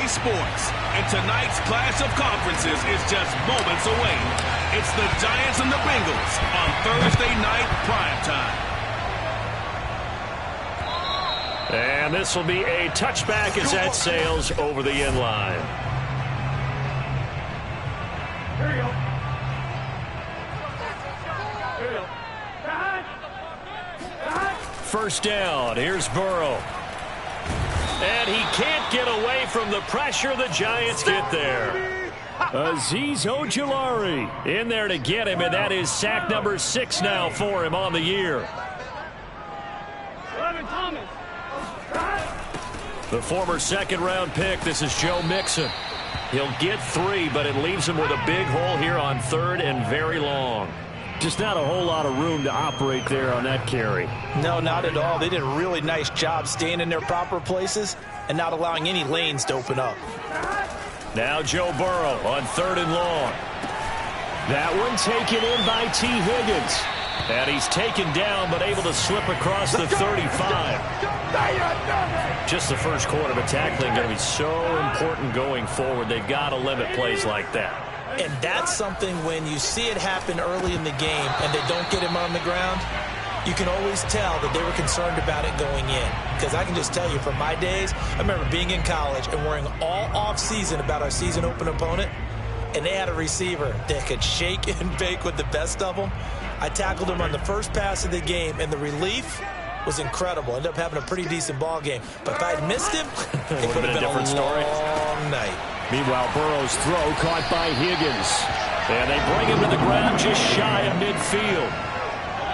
sports, and tonight's clash of conferences is just moments away. It's the Giants and the Bengals on Thursday night primetime. And this will be a touchback as that sails over the end line. Here you go. Here you go. First down. Here's Burrow. And he can't get away from the pressure. The Giants get there. Azeez Ojulari in there to get him, and that is sack number 6 now for him on the year. The former second-round pick, this is Joe Mixon. He'll get 3, but it leaves him with a big hole here on 3rd and very long. Just not a whole lot of room to operate there on that carry. No, not at all. They did a really nice job staying in their proper places and not allowing any lanes to open up. Now Joe Burrow on 3rd and long. That one taken in by T. Higgins. And he's taken down but able to slip across the 35. Just the first quarter, but tackling going to be so important going forward. They've got to limit plays like that. And that's something when you see it happen early in the game and they don't get him on the ground, you can always tell that they were concerned about it going in. Because I can just tell you from my days, I remember being in college and worrying all off-season about our season open opponent, and they had a receiver that could shake and bake with the best of them. I tackled him on the first pass of the game, and the relief was incredible. Ended up having a pretty decent ball game. But if I had missed him, it would have been a different story. Long night. Meanwhile, Burrow's throw caught by Higgins. And they bring him to the ground just shy of midfield.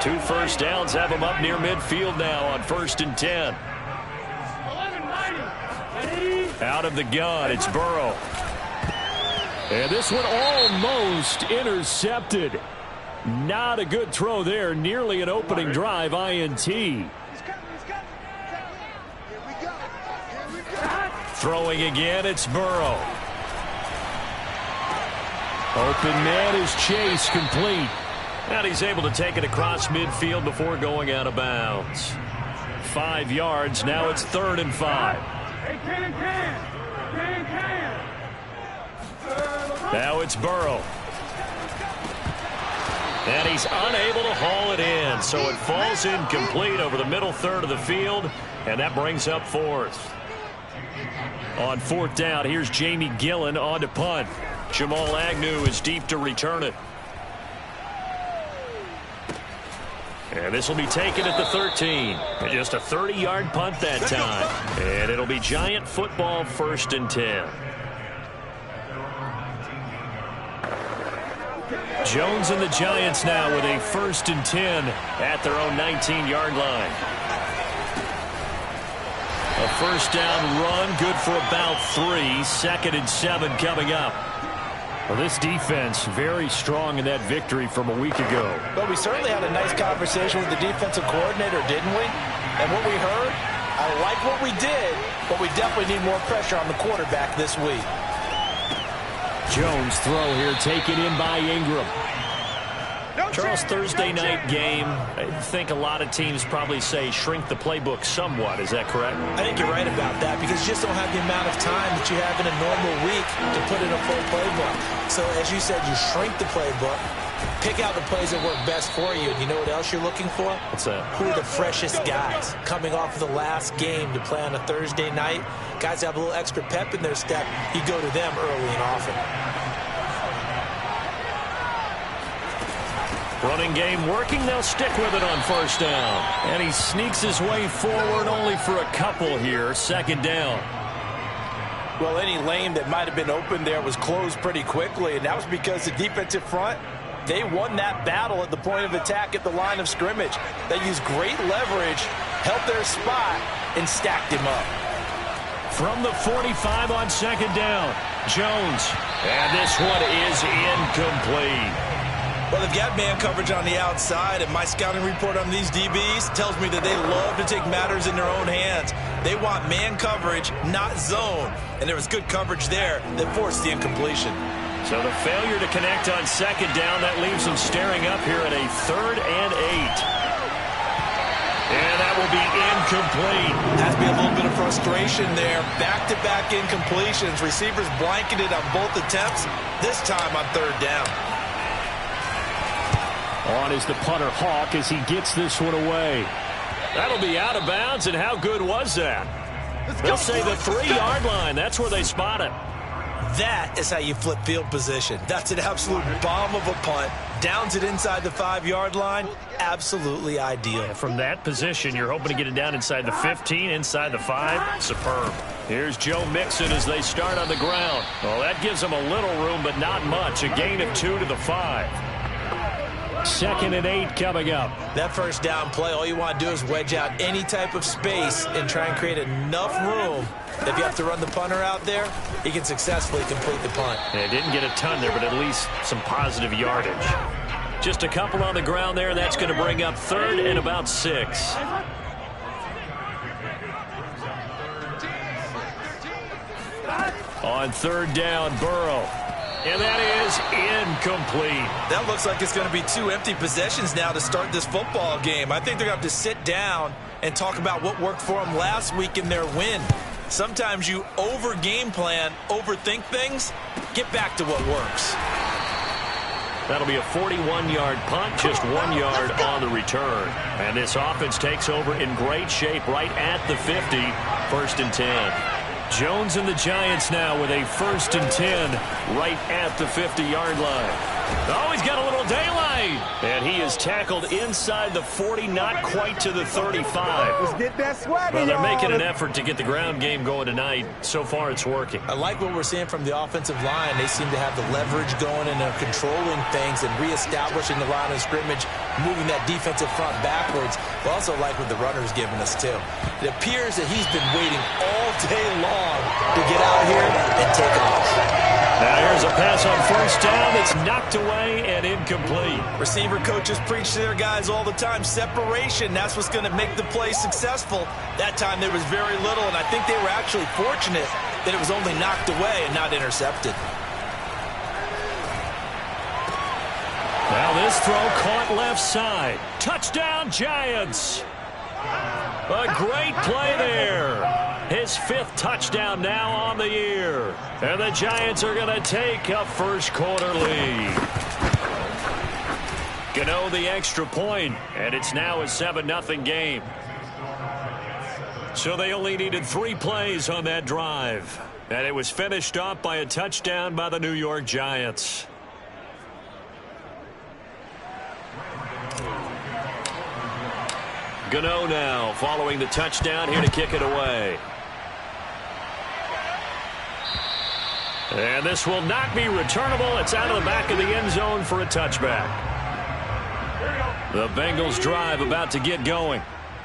2 first downs have him up near midfield now on 1st and 10. Out of the gun, it's Burrow. And this one almost intercepted. Not a good throw there. Nearly an opening drive INT. Throwing again, it's Burrow. Open man is Chase, complete. And he's able to take it across midfield before going out of bounds. 5 yards, now it's 3rd and 5. Now it's Burrow. And he's unable to haul it in, so it falls incomplete over the middle third of the field, and that brings up 4th. On 4th down, here's Jamie Gillen on to punt. Jamal Agnew is deep to return it. And this will be taken at the 13. Just a 30-yard punt that time. And it'll be Giant football, 1st and 10. Jones and the Giants now with a 1st and 10 at their own 19-yard line. A first down run, good for about 3. 2nd and 7 coming up. Well, this defense very strong in that victory from a week ago. Well, we certainly had a nice conversation with the defensive coordinator, didn't we? And what we heard, I like what we did, but we definitely need more pressure on the quarterback this week. Jones throw here taken in by Ingram. Charles, Thursday night game, I think a lot of teams probably say shrink the playbook somewhat. Is that correct? I think you're right about that because you just don't have the amount of time that you have in a normal week to put in a full playbook. So as you said, you shrink the playbook, pick out the plays that work best for you. And you know what else you're looking for? What's that? Who are the freshest guys coming off of the last game to play on a Thursday night? Guys have a little extra pep in their step. You go to them early and often. Running game working. They'll stick with it on 1st down. And he sneaks his way forward only for a couple here. 2nd down. Well, any lane that might have been open there was closed pretty quickly, and that was because the defensive front, they won that battle at the point of attack at the line of scrimmage. They used great leverage, held their spot, and stacked him up. From the 45 on 2nd down, Jones. And this one is incomplete. Well, they've got man coverage on the outside, and my scouting report on these DBs tells me that they love to take matters in their own hands. They want man coverage, not zone. And there was good coverage there that forced the incompletion. So the failure to connect on 2nd down, that leaves them staring up here at a 3rd and 8. And that will be incomplete. Has to be a little bit of frustration there. Back-to-back incompletions. Receivers blanketed on both attempts, this time on third down. On is the punter Hawk as he gets this one away. That'll be out of bounds, and how good was that? They'll say the 3-yard line. That's where they spot it. That is how you flip field position. That's an absolute bomb of a punt. Downs it inside the 5-yard line. Absolutely ideal. From that position, you're hoping to get it down inside the 15, inside the 5. Superb. Here's Joe Mixon as they start on the ground. Well, that gives them a little room, but not much. A gain of 2 to the 5. 2nd and 8 coming up. That first down play, all you want to do is wedge out any type of space and try and create enough room. If you have to run the punter out there, he can successfully complete the punt. Yeah, didn't get a ton there, but at least some positive yardage. Just a couple on the ground there, and that's going to bring up 3rd and about 6. On 3rd down, Burrow. And that is incomplete. That looks like it's going to be 2 empty possessions now to start this football game. I think they're going to have to sit down and talk about what worked for them last week in their win. Sometimes you over-game plan, overthink things. Get back to what works. That'll be a 41-yard punt, just 1 yard on the return. And this offense takes over in great shape right at the 50, 1st and 10. Jones and the Giants now with a 1st and 10 right at the 50-yard line. Oh, he's got a little daylight. And he is tackled inside the 40, not quite to the 35. Let's get that swag. Well, they're making an effort to get the ground game going tonight. So far, it's working. I like what we're seeing from the offensive line. They seem to have the leverage going and are controlling things and reestablishing the line of scrimmage, moving that defensive front backwards. I also like what the runner's giving us, too. It appears that he's been waiting all day long to get out here and take off. Now here's a pass on 1st down that's knocked away and incomplete. Receiver coaches preach to their guys all the time. Separation, that's what's going to make the play successful. That time there was very little, and I think they were actually fortunate that it was only knocked away and not intercepted. Now this throw caught left side. Touchdown, Giants. A great play there. His 5th touchdown now on the year. And the Giants are going to take a first-quarter lead. Gano the extra point, and it's now a 7-0 game. So they only needed 3 plays on that drive. And it was finished off by a touchdown by the New York Giants. Gano now following the touchdown here to kick it away. And this will not be returnable. It's out of the back of the end zone for a touchback. The Bengals drive about to get going.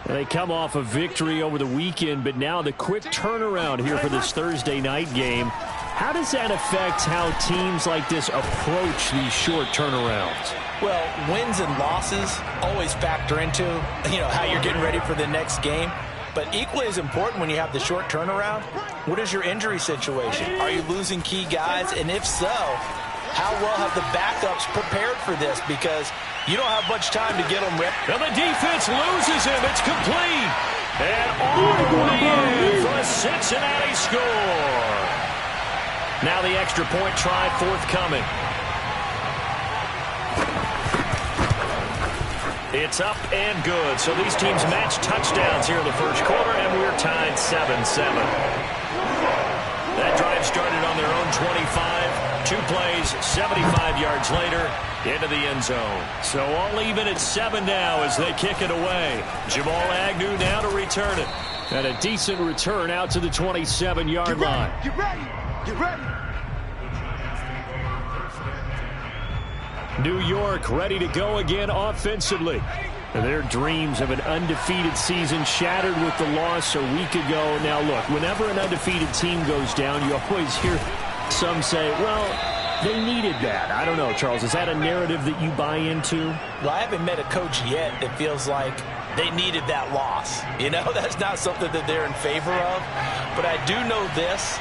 They come off a victory over the weekend, but now the quick turnaround here for this Thursday night game. How does that affect how teams like this approach these short turnarounds? Well, wins and losses always factor into, how you're getting ready for the next game. But equally as important when you have the short turnaround, what is your injury situation? Are you losing key guys? And if so, how well have the backups prepared for this? Because you don't have much time to get them ready. And the defense loses him. It's complete. And all the way in for a Cincinnati score. Now the extra point try forthcoming. It's up and good. So these teams match touchdowns here in the first quarter, and we're tied 7-7. That drive started on their own 25. 2 plays, 75 yards later, into the end zone. So all even at 7 now as they kick it away. Jamal Agnew now to return it. And a decent return out to the 27-yard line. Get ready. Get ready. New York ready to go again offensively. Their dreams of an undefeated season shattered with the loss a week ago. Now, look, whenever an undefeated team goes down, you always hear some say, well, they needed that. I don't know, Charles. Is that a narrative that you buy into? Well, I haven't met a coach yet that feels like they needed that loss. That's not something that they're in favor of. But I do know this.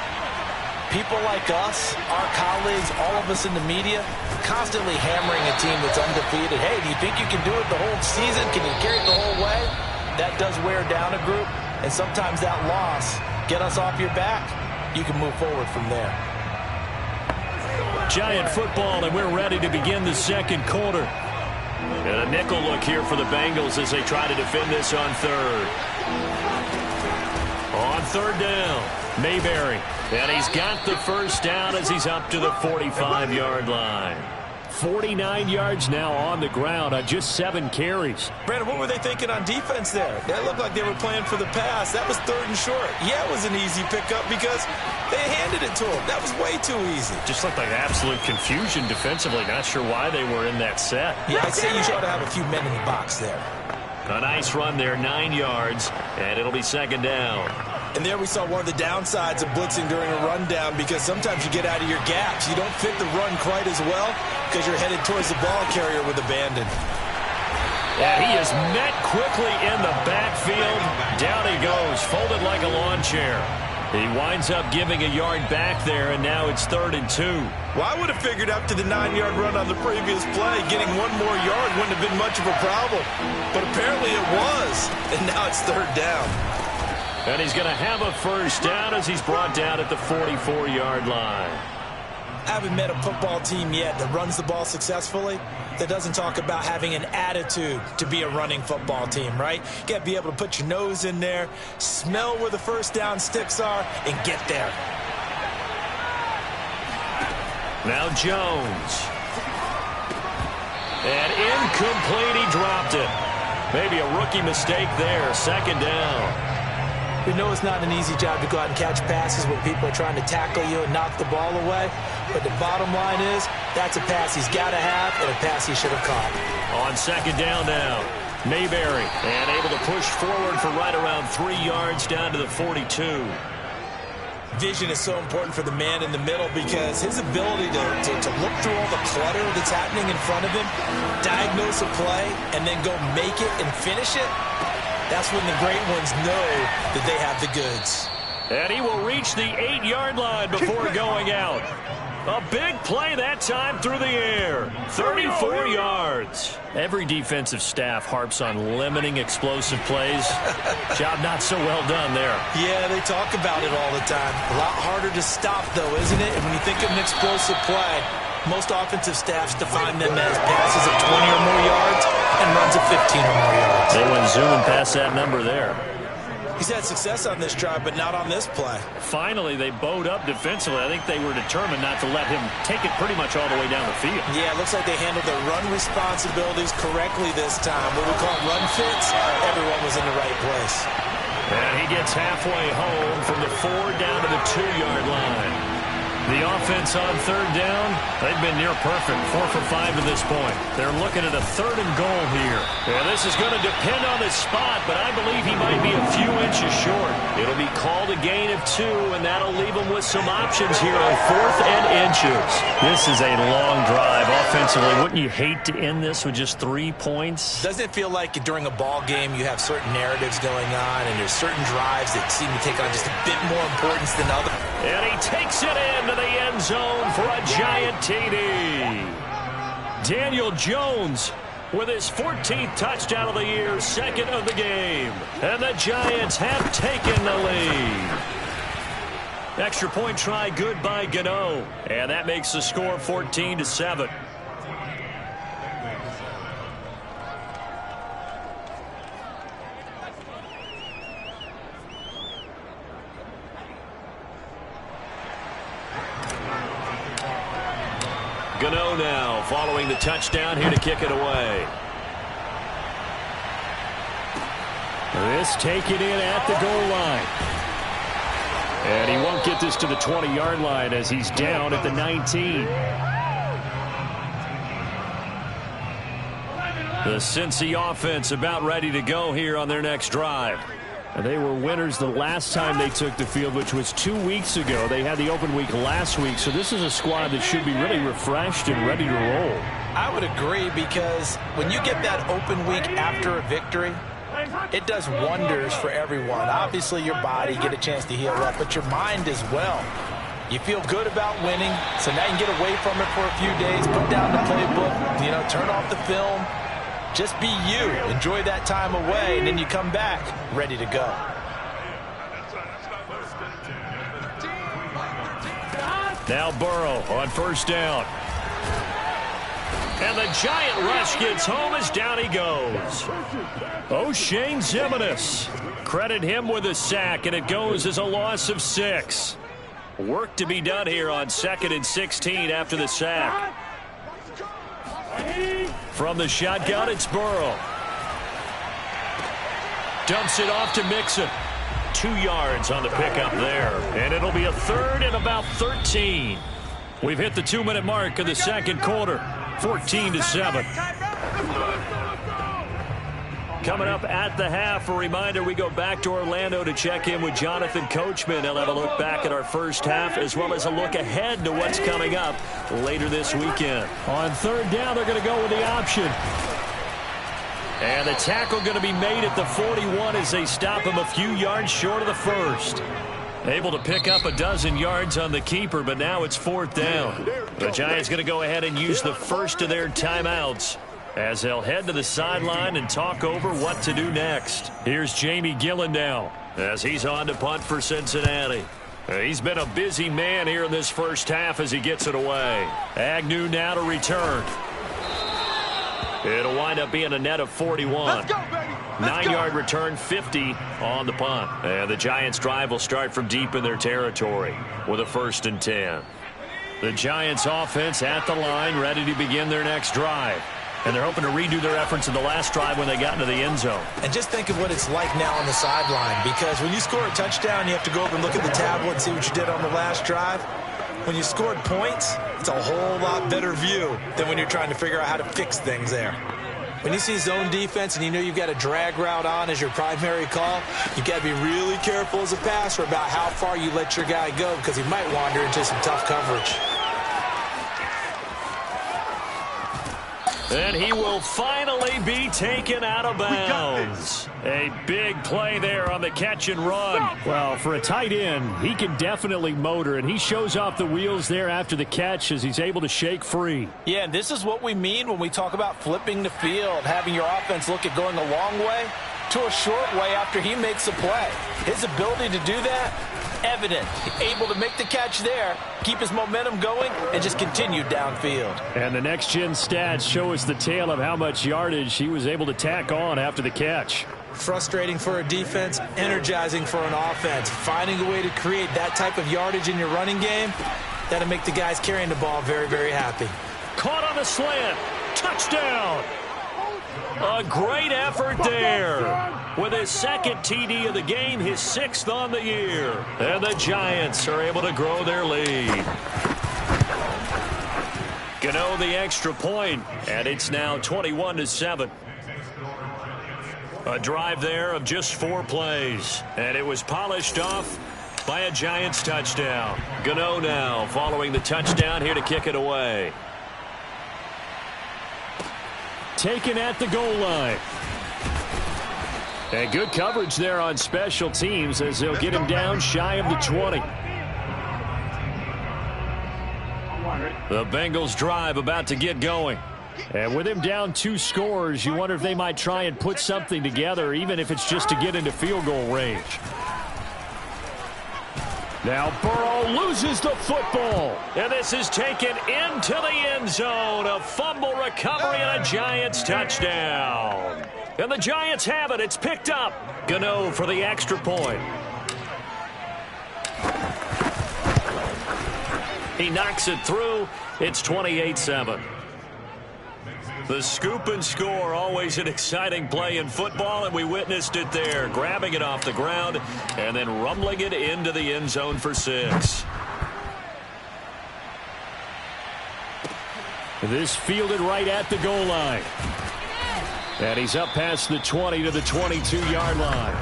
People like us, our colleagues, all of us in the media, constantly hammering a team that's undefeated. Hey, do you think you can do it the whole season? Can you carry it the whole way? that does wear down a group, and sometimes that loss, get us off your back, you can move forward from there. Giant football, and we're ready to begin the second quarter. And a nickel look here for the Bengals as they try to defend this on third. On third down, Mayberry. And he's got the first down as he's up to the 45-yard line. 49 yards now on the ground on just 7 carries. Brandon, what were they thinking on defense there? That looked like they were playing for the pass. That was third and short. Yeah, it was an easy pickup because they handed it to him. That was way too easy. Just looked like absolute confusion defensively. Not sure why they were in that set. Yeah, I'd say you ought to have a few men in the box there. A nice run there, 9 yards, and it'll be second down. And there we saw one of the downsides of blitzing during a rundown, because sometimes you get out of your gaps. You don't fit the run quite as well because you're headed towards the ball carrier with abandon. Yeah, he is met quickly in the backfield. Down he goes, folded like a lawn chair. He winds up giving a yard back there, and now it's 3rd and 2. Well, I would have figured after the 9-yard run on the previous play, getting one more yard wouldn't have been much of a problem. But apparently it was, and now it's 3rd down. And he's going to have a first down as he's brought down at the 44-yard line. I haven't met a football team yet that runs the ball successfully that doesn't talk about having an attitude to be a running football team, right? You got to be able to put your nose in there, smell where the first down sticks are, and get there. Now Jones. And incomplete, he dropped it. Maybe a rookie mistake there, second down. We know it's not an easy job to go out and catch passes when people are trying to tackle you and knock the ball away. But the bottom line is, that's a pass he's got to have and a pass he should have caught. On second down now, Mayberry. And able to push forward for right around 3 yards down to the 42. Vision is so important for the man in the middle because his ability to look through all the clutter that's happening in front of him, diagnose a play, and then go make it and finish it, that's when the great ones know that they have the goods. And he will reach the 8-yard line before going out. A big play that time through the air. 34 yards. Every defensive staff harps on limiting explosive plays. Job not so well done there. Yeah, they talk about it all the time. A lot harder to stop, though, isn't it? And when you think of an explosive play, most offensive staffs define them as passes of 20 or more yards and runs of 15 or more yards. They went zooming past that number there. He's had success on this drive, but not on this play. Finally, they bowed up defensively. I think they were determined not to let him take it pretty much all the way down the field. Yeah, it looks like they handled their run responsibilities correctly this time. What we call run fits, everyone was in the right place. And he gets halfway home from the 4 down to the 2-yard line. The offense on third down, they've been near perfect, 4 for 5 to this point. They're looking at a 3rd and goal here. Yeah, this is going to depend on his spot, but I believe he might be a few inches short. It'll be called a gain of 2, and that'll leave him with some options here on 4th and inches. This is a long drive offensively. Wouldn't you hate to end this with just 3 points? Doesn't it feel like during a ball game you have certain narratives going on, and there's certain drives that seem to take on just a bit more importance than others? And he takes it into the end zone for a giant TD. Daniel Jones with his 14th touchdown of the year, 2nd of the game. And the Giants have taken the lead. Extra point try good by Gano. And that makes the score 14-7. Gano now following the touchdown here to kick it away. This taken in at the goal line. And he won't get this to the 20-yard line as he's down at the 19. The Cincy offense about ready to go here on their next drive. And they were winners the last time they took the field, which was 2 weeks ago. They had the open week last week, so this is a squad that should be really refreshed and ready to roll. I would agree, because when you get that open week after a victory, it does wonders for everyone. Obviously, your body, get a chance to heal up, but your mind as well. You feel good about winning, so now you can get away from it for a few days, put down the playbook, turn off the film, Just be you. Enjoy that time away, and then you come back ready to go. Now Burrow on first down. And the giant rush gets home as down he goes. O'Shane Zimenez. Credit him with a sack, and it goes as a loss of 6. Work to be done here on 2nd and 16 after the sack. From the shotgun, it's Burrow. Dumps it off to Mixon. 2 yards on the pickup there. And it'll be a 3rd and about 13. We've hit the 2-minute mark of the second quarter. 14-7. Coming up at the half, a reminder, we go back to Orlando to check in with Jonathan Coachman. He'll have a look back at our first half as well as a look ahead to what's coming up later this weekend. On 3rd down, they're going to go with the option. And the tackle going to be made at the 41 as they stop him a few yards short of the first. Able to pick up a dozen yards on the keeper, but now it's 4th down. The Giants going to go ahead and use the first of their timeouts as they'll head to the sideline and talk over what to do next. Here's Jamie Gillen now as he's on to punt for Cincinnati. He's been a busy man here in this first half as he gets it away. Agnew now to return. It'll wind up being a net of 41. Let's go, baby. 9-yard return, 50 on the punt. And the Giants' drive will start from deep in their territory with a 1st and 10. The Giants' offense at the line, ready to begin their next drive. And they're hoping to redo their efforts in the last drive when they got into the end zone. And just think of what it's like now on the sideline, because when you score a touchdown, you have to go over and look at the tablet and see what you did on the last drive. When you scored points, it's a whole lot better view than when you're trying to figure out how to fix things there. When you see zone defense and you know you've got a drag route on as your primary call, you've got to be really careful as a passer about how far you let your guy go, because he might wander into some tough coverage. And he will finally be taken out of bounds. A big play there on the catch and run. Well, for a tight end, he can definitely motor, and he shows off the wheels there after the catch as he's able to shake free. Yeah, and this is what we mean when we talk about flipping the field, having your offense look at going a long way to a short way after he makes a play. His ability to do that, evident. Able to make the catch there, keep his momentum going, and just continue downfield. And the next-gen stats show us the tale of how much yardage he was able to tack on after the catch. Frustrating for a defense, energizing for an offense. Finding a way to create that type of yardage in your running game, that'll make the guys carrying the ball very, very happy. Caught on the slant. Touchdown. A great effort there. With his 2nd TD of the game, his 6th on the year. And the Giants are able to grow their lead. Gano the extra point, and it's now 21-7. A drive there of just 4 plays, and it was polished off by a Giants touchdown. Gano now following the touchdown here to kick it away. Taken at the goal line. And good coverage there on special teams as they'll get him down shy of the 20. The Bengals drive about to get going. And with him down 2 scores, you wonder if they might try and put something together, even if it's just to get into field goal range. Now Burrow loses the football. And this is taken into the end zone. A fumble recovery and a Giants touchdown. And the Giants have it. It's picked up. Gano for the extra point. He knocks it through. It's 28-7. The scoop and score, always an exciting play in football, and we witnessed it there. Grabbing it off the ground and then rumbling it into the end zone for 6. This fielded right at the goal line. And he's up past the 20 to the 22-yard line.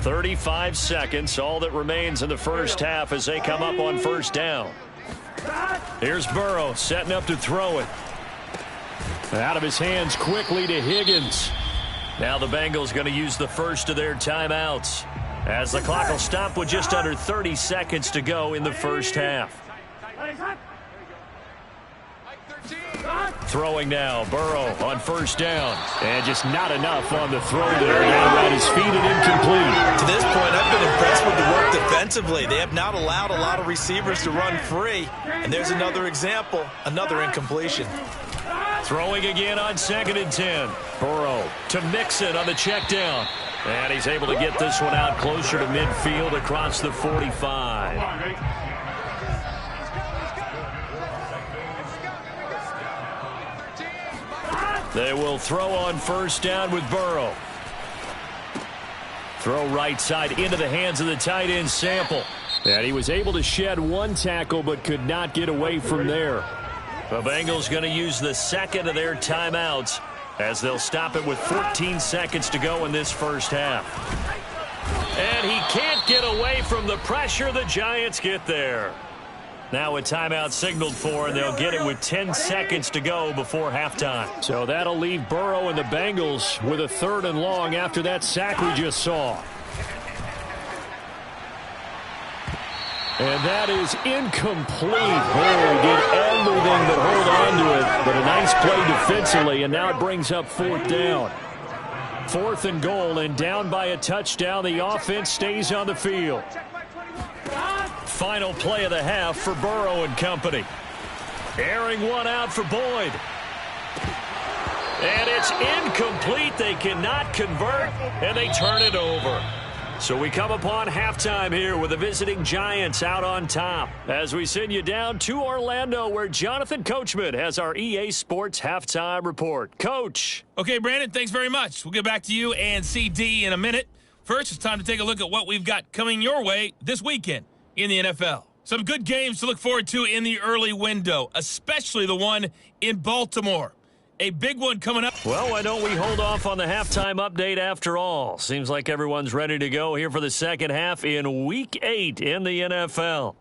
35 seconds, all that remains in the first half as they come up on first down. Here's Burrow setting up to throw it. Out of his hands quickly to Higgins. Now the Bengals going to use the first of their timeouts as the clock will stop with just under 30 seconds to go in the first half. Throwing now, Burrow on first down. And just not enough on the throw there. Down around his feet and incomplete. To this point, I've been impressed with the work defensively. They have not allowed a lot of receivers to run free. And there's another example, another incompletion. Throwing again on 2nd and 10. Burrow to Mixon on the check down. And he's able to get this one out closer to midfield across the 45. They will throw on first down with Burrow. Throw right side into the hands of the tight end Sample. And he was able to shed one tackle but could not get away from there. The Bengals going to use the second of their timeouts as they'll stop it with 14 seconds to go in this first half. And he can't get away from the pressure. The Giants get there. Now a timeout signaled for, and they'll get it with 10 seconds to go before halftime. So that'll leave Burrow and the Bengals with a 3rd and long after that sack we just saw. And that is incomplete. Boy, did everything but hold on to it. But a nice play defensively, and now it brings up 4th down. 4th and goal, and down by a touchdown. The offense stays on the field. Final play of the half for Burrow and company. Airing one out for Boyd. And it's incomplete. They cannot convert, and they turn it over. So we come upon halftime here with the visiting Giants out on top as we send you down to Orlando where Jonathan Coachman has our EA Sports halftime report. Coach. Okay, Brandon, thanks very much. We'll get back to you and CD in a minute. First, it's time to take a look at what we've got coming your way this weekend in the NFL. Some good games to look forward to in the early window, especially the one in Baltimore. A big one coming up. Well, why don't we hold off on the halftime update after all? Seems like everyone's ready to go here for the second half in Week 8 in the NFL.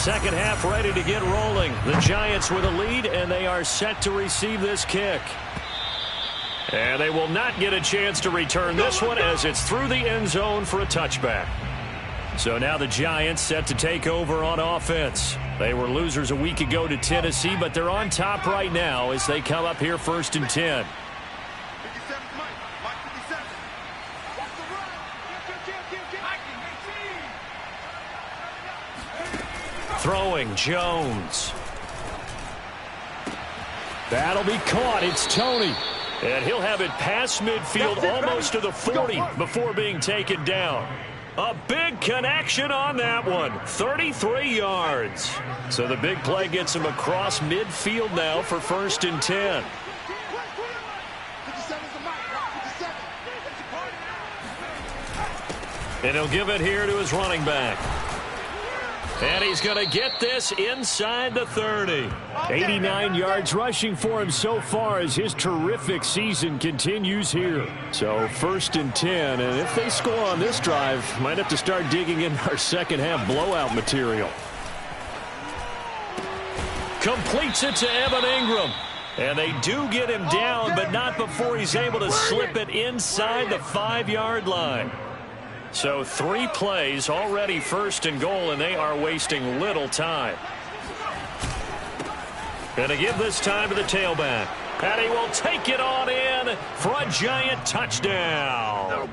second half ready to get rolling. The Giants with a lead, and they are set to receive this kick. And they will not get a chance to return this one as it's through the end zone for a touchback. So now the Giants set to take over on offense. They were losers a week ago to Tennessee, but they're on top right now as they come up here 1st and 10. Throwing Jones. That'll be caught. It's Tony. And he'll have it past midfield almost to the 40 before being taken down. A big connection on that one. 33 yards. So the big play gets him across midfield now for 1st and 10. And he'll give it here to his running back. And he's going to get this inside the 30. 89 yards rushing for him so far as his terrific season continues here. So 1st and 10, and if they score on this drive, might have to start digging in our second half blowout material. Completes it to Evan Ingram. And they do get him down, but not before he's able to slip it inside the 5-yard line. So 3 plays already 1st and goal, and they are wasting little time. Going to give this time to the tailback. And he will take it on in for a Giant touchdown.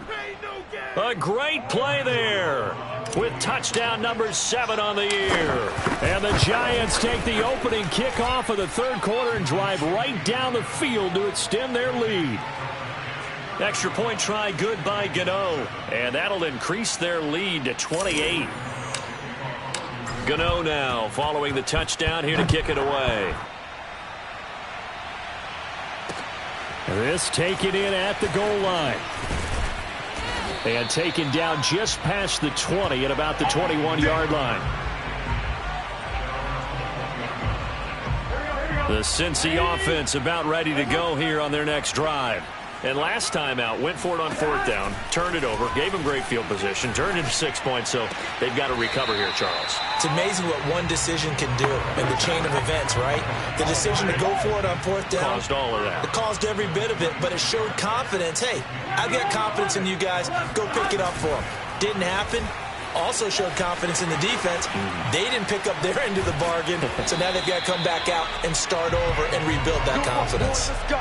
A great play there with touchdown number 7 on the year. And the Giants take the opening kickoff of the 3rd quarter and drive right down the field to extend their lead. Extra point try good by Gano. And that'll increase their lead to 28. Gano now following the touchdown here to kick it away. This taken in at the goal line. And taken down just past the 20 at about the 21-yard line. The Cincy offense about ready to go here on their next drive. And last time out, went for it on 4th down, turned it over, gave them great field position, turned into 6 points, so they've got to recover here, Charles. It's amazing what one decision can do in the chain of events, right? The decision to go for it on 4th down. Caused all of that. It caused every bit of it, but it showed confidence. Hey, I've got confidence in you guys. Go pick it up for them. Didn't happen. Also showed confidence in the defense. They didn't pick up their end of the bargain, so now they've got to come back out and start over and rebuild that confidence. Let's go.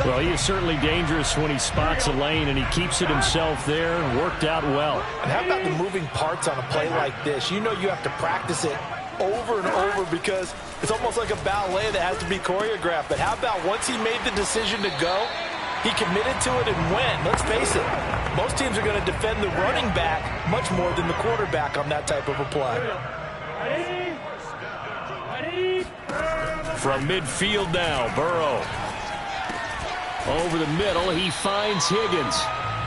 Well, he is certainly dangerous when he spots a lane, and he keeps it himself there. Worked out well. And how about the moving parts on a play like this? You know you have to practice it over and over because it's almost like a ballet that has to be choreographed. But how about once he made the decision to go, he committed to it and went. Let's face it, most teams are going to defend the running back much more than the quarterback on that type of a play. From midfield now, Burrow. Over the middle, he finds Higgins.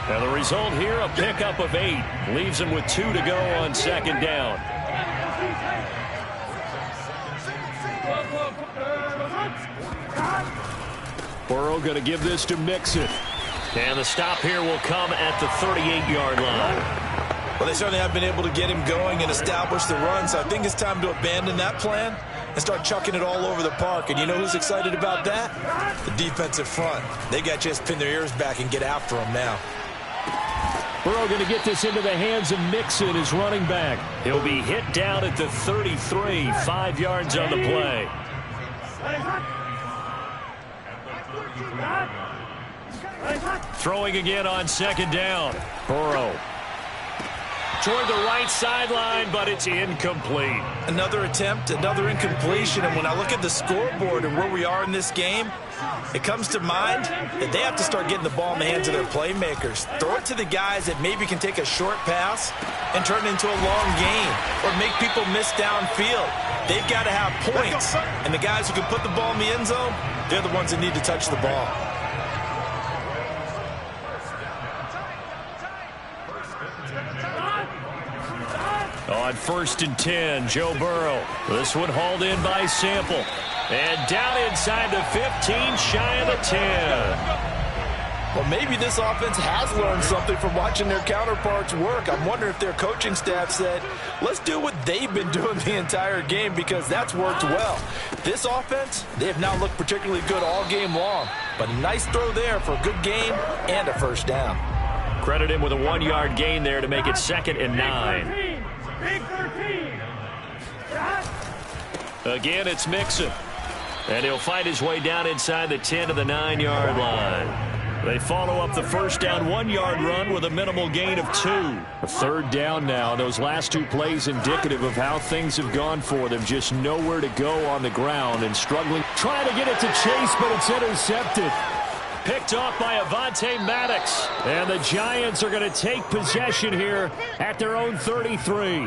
And the result here, a pickup of 8. Leaves him with 2 to go on 2nd down. Burrow going to give this to Mixon. And the stop here will come at the 38-yard line. Well, they certainly have been able to get him going and establish the run, so I think it's time to abandon that plan and start chucking it all over the park. And you know who's excited about that? The defensive front. They got to just pin their ears back and get after him now. Burrow going to get this into the hands of Mixon, his running back. He'll be hit down at the 33, 5 yards on the play. Throwing again on 2nd down. Burrow toward the right sideline, but it's incomplete. Another attempt, another incompletion, and when I look at the scoreboard and where we are in this game, it comes to mind that they have to start getting the ball in the hands of their playmakers. Throw it to the guys that maybe can take a short pass and turn it into a long game or make people miss downfield. They've got to have points, and the guys who can put the ball in the end zone, they're the ones that need to touch the ball. On 1st and 10, Joe Burrow. This one hauled in by Sample. And down inside the 15, shy of the 10. Well, maybe this offense has learned something from watching their counterparts work. I'm wondering if their coaching staff said, let's do what they've been doing the entire game, because that's worked well. This offense, they have not looked particularly good all game long, but a nice throw there for a good game and a first down. Credit him with a 1-yard gain there to make it 2nd and 9. Big 13. Again, it's Mixon. And he'll find his way down inside the 10 to the 9-yard line. They follow up the first down 1-yard run with a minimal gain of 2. A third down now. Those last 2 plays indicative of how things have gone for them. Just nowhere to go on the ground and struggling. Trying to get it to Chase, but it's intercepted. Picked off by Avonte Maddox. And the Giants are going to take possession here at their own 33.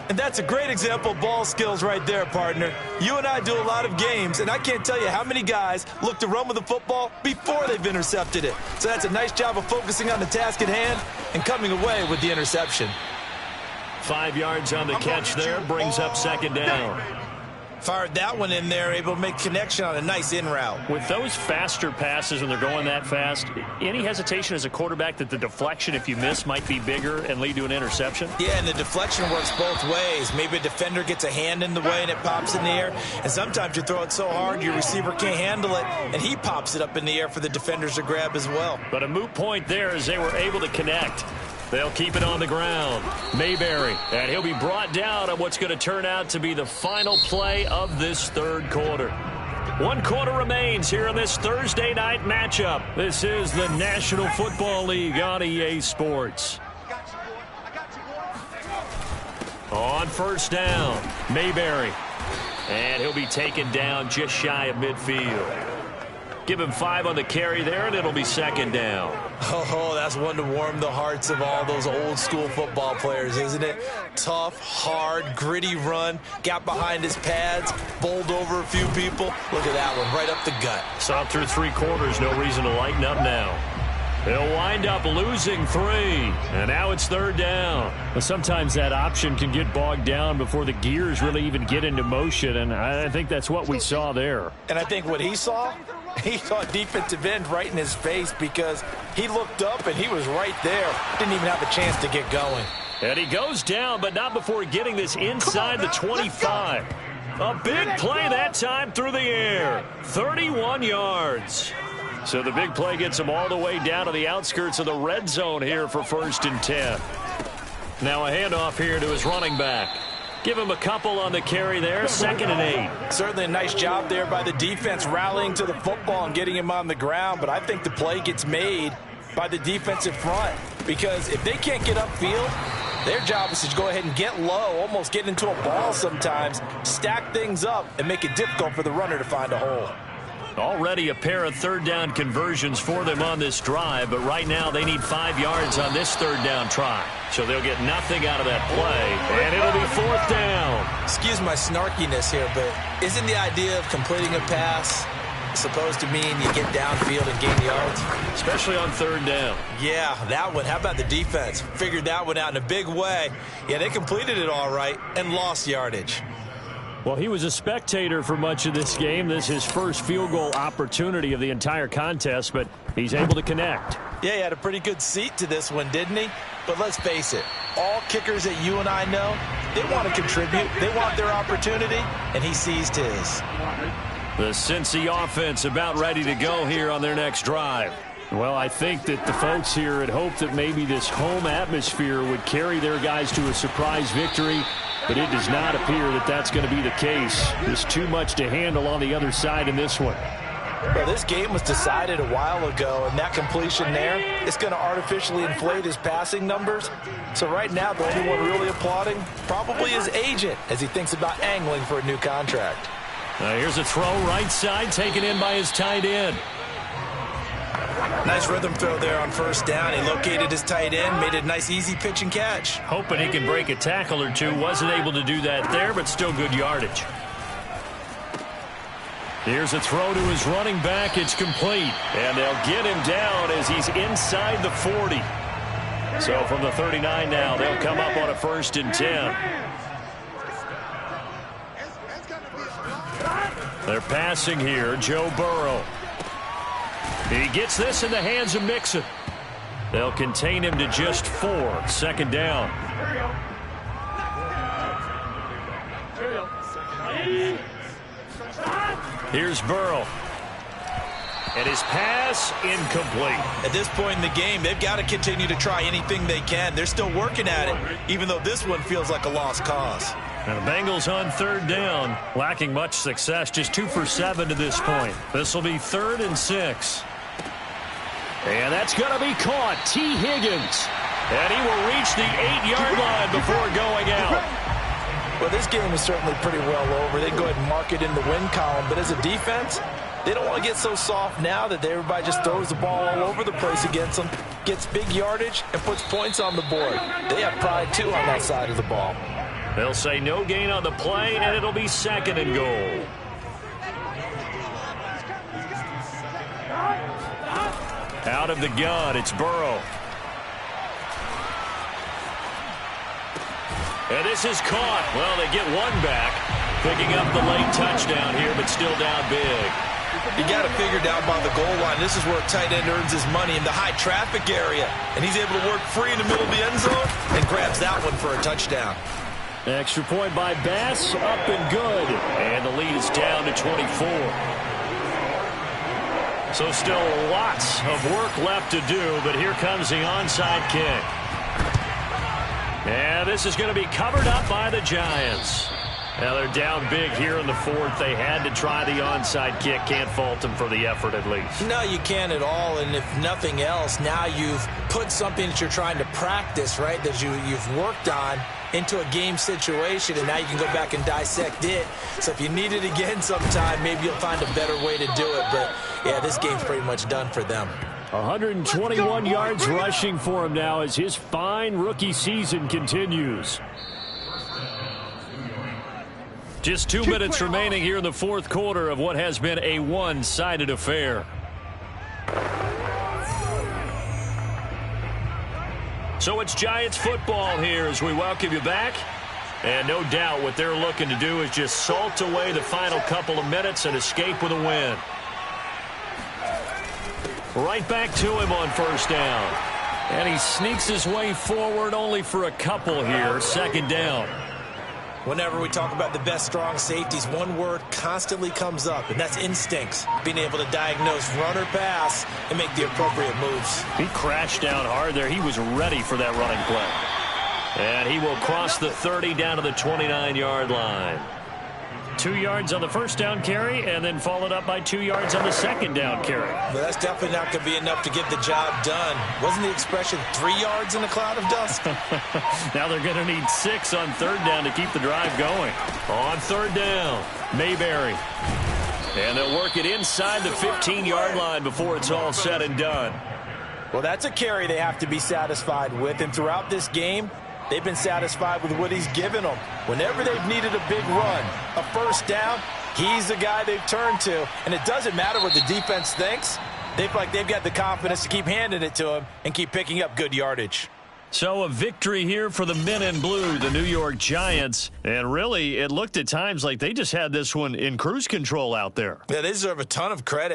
And that's a great example of ball skills right there, partner. You and I do a lot of games, and I can't tell you how many guys look to run with the football before they've intercepted it. So that's a nice job of focusing on the task at hand and coming away with the interception. 5 yards on the catch there, brings up 2nd down. Fired that one in there, able to make connection on a nice in route. With those faster passes when they're going that fast, any hesitation as a quarterback that the deflection, if you miss, might be bigger and lead to an interception? Yeah, and the deflection works both ways. Maybe a defender gets a hand in the way and it pops in the air. And sometimes you throw it so hard your receiver can't handle it, and he pops it up in the air for the defenders to grab as well. But a moot point there as they were able to connect. They'll keep it on the ground. Mayberry, and he'll be brought down on what's going to turn out to be the final play of this third quarter. 1 quarter remains here in this Thursday night matchup. This is the National Football League on EA Sports. On first down, Mayberry. And he'll be taken down just shy of midfield. Give him 5 on the carry there, and it'll be 2nd down. Oh, that's one to warm the hearts of all those old school football players, isn't it? Tough, hard, gritty run, got behind his pads, bowled over a few people. Look at that one, right up the gut. Saw through 3 quarters, no reason to lighten up now. They'll wind up losing 3, and now it's 3rd down. Well, sometimes that option can get bogged down before the gears really even get into motion, and I think that's what we saw there. And I think what he saw defensive end right in his face, because he looked up and he was right there. Didn't even have a chance to get going. And he goes down, but not before getting this inside the 25. A big play that time through the air. 31 yards. So the big play gets him all the way down to the outskirts of the red zone here for 1st and 10. Now a handoff here to his running back. Give him a couple on the carry there, 2nd and 8. Certainly a nice job there by the defense rallying to the football and getting him on the ground, but I think the play gets made by the defensive front, because if they can't get upfield, their job is to go ahead and get low, almost get into a ball sometimes, stack things up, and make it difficult for the runner to find a hole. Already a pair of 3rd down conversions for them on this drive, but right now they need 5 yards on this 3rd down try. So they'll get nothing out of that play, and it'll be 4th down. Excuse my snarkiness here, but isn't the idea of completing a pass supposed to mean you get downfield and gain yards? Especially on 3rd down. Yeah, that one. How about the defense? Figured that one out in a big way. Yeah, they completed it all right and lost yardage. Well, he was a spectator for much of this game. This is his first field goal opportunity of the entire contest, but he's able to connect. Yeah, he had a pretty good seat to this one, didn't he? But let's face it, all kickers that you and I know, they want to contribute. They want their opportunity, and he seized his. The Cincy offense about ready to go here on their next drive. Well, I think that the folks here had hoped that maybe this home atmosphere would carry their guys to a surprise victory, but it does not appear that that's going to be the case. There's too much to handle on the other side in this one. Well, this game was decided a while ago, and that completion there is going to artificially inflate his passing numbers. So right now, the only one really applauding probably his agent as he thinks about angling for a new contract. Here's a throw right side taken in by his tight end. Nice rhythm throw there on 1st down. He located his tight end, made a nice easy pitch and catch. Hoping he can break a tackle or two. Wasn't able to do that there, but still good yardage. Here's a throw to his running back. It's complete. And they'll get him down as he's inside the 40. So from the 39 now, they'll come up on a 1st and 10. They're passing here. Joe Burrow. He gets this in the hands of Mixon. They'll contain him to just 4. 2nd down. Here's Burrow. And his pass incomplete. At this point in the game, they've got to continue to try anything they can. They're still working at it, even though this one feels like a lost cause. And the Bengals on 3rd down, lacking much success, just 2 for 7 to this point. This will be 3rd and 6. And that's going to be caught. T. Higgins. And he will reach the 8-yard line before going out. Well, this game is certainly pretty well over. They can go ahead and mark it in the win column. But as a defense, they don't want to get so soft now that everybody just throws the ball all over the place against them, gets big yardage, and puts points on the board. They have pride, too, on that side of the ball. They'll say no gain on the play, and it'll be 2nd and goal. Out of the gun, it's Burrow. And this is caught. Well, they get one back, picking up the late touchdown here, but still down big. You got to figure down by the goal line. This is where a tight end earns his money in the high traffic area. And he's able to work free in the middle of the end zone and grabs that one for a touchdown. Extra point by Bass, up and good. And the lead is down to 24. So still lots of work left to do, but here comes the onside kick. And this is going to be covered up by the Giants. Now they're down big here in the 4th. They had to try the onside kick. Can't fault them for the effort at least. No, you can't at all. And if nothing else, now you've put something that you're trying to practice, right, that you've worked on into a game situation, and now you can go back and dissect it. So if you need it again sometime, maybe you'll find a better way to do it. But, yeah, this game's pretty much done for them. 121 yards rushing for him now as his fine rookie season continues. Just 2 minutes remaining here in the 4th quarter of what has been a one-sided affair. So it's Giants football here as we welcome you back. And no doubt what they're looking to do is just salt away the final couple of minutes and escape with a win. Right back to him on 1st down. And he sneaks his way forward only for a couple here. 2nd down. Whenever we talk about the best strong safeties, one word constantly comes up, and that's instincts. Being able to diagnose run or pass and make the appropriate moves. He crashed down hard there. He was ready for that running play. And he will cross the 30 down to the 29-yard line. 2 yards on the 1st down carry, and then followed up by 2 yards on the 2nd down carry. But that's definitely not going to be enough to get the job done. Wasn't the expression 3 yards in a cloud of dust? Now they're going to need 6 on 3rd down to keep the drive going. On 3rd down, Mayberry. And they'll work it inside the 15-yard line before it's all said and done. Well, that's a carry they have to be satisfied with, and throughout this game, they've been satisfied with what he's given them. Whenever they've needed a big run, a 1st down, he's the guy they've turned to. And it doesn't matter what the defense thinks. They feel like they've got the confidence to keep handing it to him and keep picking up good yardage. So a victory here for the men in blue, the New York Giants. And really, it looked at times like they just had this one in cruise control out there. Yeah, they deserve a ton of credit.